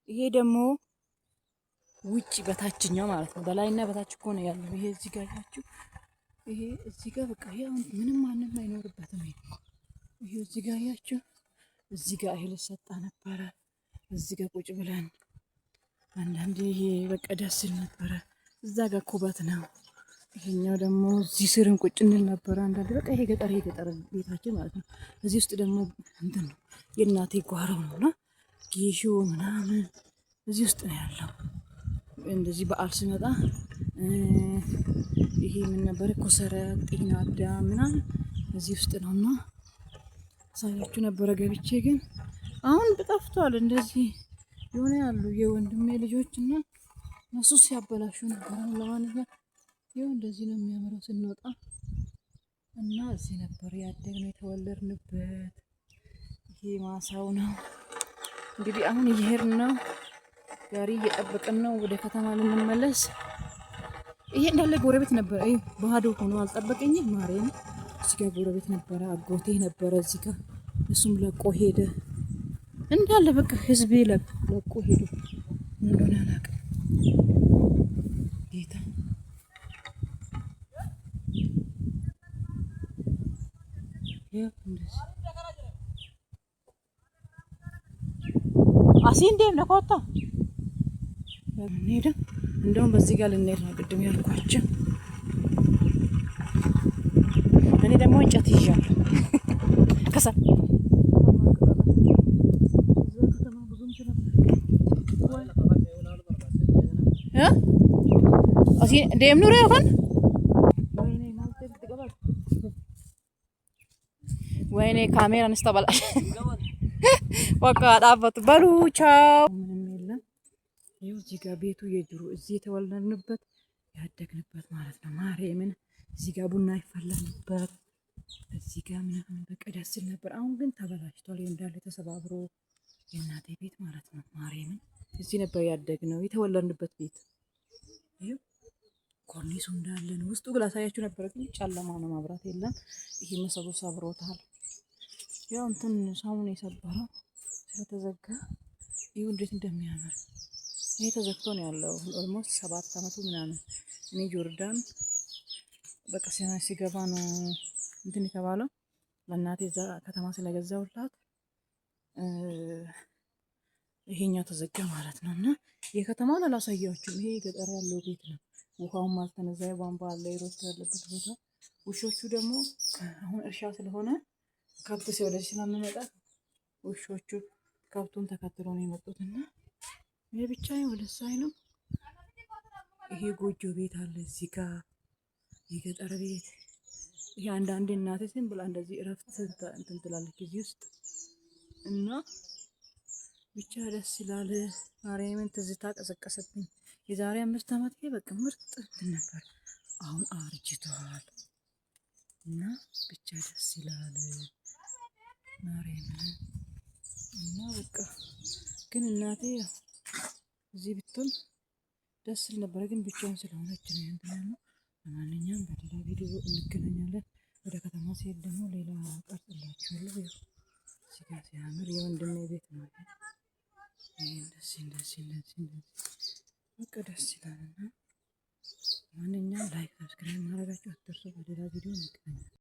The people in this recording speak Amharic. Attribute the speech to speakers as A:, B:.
A: ይሄ ደግሞ ውጭ በታችኛው ማለት ነው። በላይና በታች እኮ ነው ያለው። ይሄ እዚህ ጋር ያችሁ ይሄ እዚህ ጋር በቃ ይሄ ምንም ማንም አይኖርበትም። ይሄ እዚህ ጋር ያችሁ እዚህ ጋር እህል ሰጣ ነበረ። እዚህ ጋር ቁጭ ብለን አንዳንዴ ይሄ በቃ ደስ ይል ነበረ። እዛ ጋር ኩበት ነው። ይሄኛው ደግሞ እዚህ ስርም ቁጭ እንል ነበረ አንዳንዴ። በቃ ይሄ ገጠር ቤታችን ማለት ነው። እዚህ ውስጥ ደግሞ እንትን ነው የእናቴ ጓሮ ነውና ጌሾ ምናምን እዚህ ውስጥ ነው ያለው። እንደዚህ በዓል ሲመጣ ይሄ ምን ነበር ኮሰረት፣ ጤና አዳም ምናምን እዚህ ውስጥ ነውና ሳያችሁ ነበረ ገብቼ። ግን አሁን ጠፍቷል። እንደዚህ የሆነ ያሉ የወንድሜ ልጆች እና እነሱ ሲያበላሹ ነበር። ለማንኛውም ይኸው እንደዚህ ነው የሚያምረው ስንወጣ እና እዚህ ነበር ያደግነው የተወለድንበት። ይሄ ማሳው ነው እንግዲህ። አሁን እየሄድን ነው፣ ጋሪ እየጠበቅን ነው ወደ ከተማ ልንመለስ። ይሄ እንዳለ ጎረቤት ነበረ። አይ ባዶ ሆኖ አልጠበቀኝም። ማርያም እዚህ ጋር ጎረቤት ነበረ፣ አጎቴ ነበረ እዚህ ጋር። እሱም ለቆ ሄደ እንዳለ በቃ ህዝቤ ለቆ ሄዱ። እንደሆነ አላውቅም ጌታ አሲንዴም ለኮታ እንሄድ። እንደውም በዚህ ጋር ልንሄድ ነው ቅድም ያልኳቸው። እኔ ደግሞ እንጨት ይዣለሁ ከሳ ደም ኑሮ ያልኳን ወይኔ ካሜራ እንስተባላሽ በቃ ዳፈቱ በሉ ቻው። ምንም የለም። ይኸው እዚህ ጋር ቤቱ የድሮ እዚህ የተወለድንበት ያደግንበት ማለት ነው። ማርያምን እዚህ ጋር ቡና ይፈላ ነበር። እዚህ ጋር ምናምን በቃ ደስ ይል ነበር። አሁን ግን ተበላሽቷል። እንዳለ ተሰባብሮ የእናቴ ቤት ማለት ነው። ማርያምን እዚህ ነበር ያደግነው የተወለድንበት ቤት። ይኸው ኮርኒሱ እንዳለ ነው። ውስጡ ግን ላሳያችሁ ነበር ግን ጨለማ ነው፣ ማብራት የለም። ይሄ መሰሉ ሰብሮታል። ያው እንትን ሳሙን የሰበረው ስለተዘጋ ይሁ እንዴት እንደሚያምር። ይሄ ተዘግቶ ነው ያለው ኦልሞስት 7 አመቱ ምናምን። እኔ ጆርዳን በቃ ሲገባ ነው እንትን የተባለው። ለእናቴ እዛ ከተማ ስለገዛውላት ይሄኛው ተዘጋ ማለት ነው። እና የከተማውን አላሳያችሁም። ይሄ ገጠር ያለው ቤት ነው። ውሃውም አልተነዛ፣ ቧንቧ አለ የሮቶ ያለበት ቦታ። ውሾቹ ደግሞ አሁን እርሻ ስለሆነ ከብት ሲወደድ ስለምመጣ ውሾቹ ከብቱን ተከትሎ ነው የመጡት። እና ይሄ ብቻ ወደ ሳይ ነው። ይሄ ጎጆ ቤት አለ እዚህ ጋር የገጠር ቤት። ይሄ አንዳንዴ እናቴ ዝም ብላ እንደዚህ እረፍት እንትን ትላለች እዚህ ውስጥ እና ብቻ ደስ ይላል። ማርያምን ትዝታ ቀሰቀሰብኝ። የዛሬ 5 አመት በቃ ምርጥ እንትን ነበር። አሁን አርጅቷል እና ብቻ ደስ ይላል ማርያምን። እና በቃ ግን እናቴ እዚህ ብትሆን ደስ ይል ነበር፣ ግን ብቻዋን ስለሆነች ነው እንትን ነው። ለማንኛውም በሌላ ቪዲዮ እንገናኛለን። ወደ ከተማ ሲሄድ ደግሞ ሌላ ቀርጽላችኋለሁ። እዚህ ጋር ሲያምር የወንድሜ ቤት ነው። እንደዚህ በቃ ደስ ይላልና ማንኛውም ላይክ ሰብስክራይብ ማድረጋችሁ አትርሱ። በሌላ ቪዲዮ እንገናኛለን።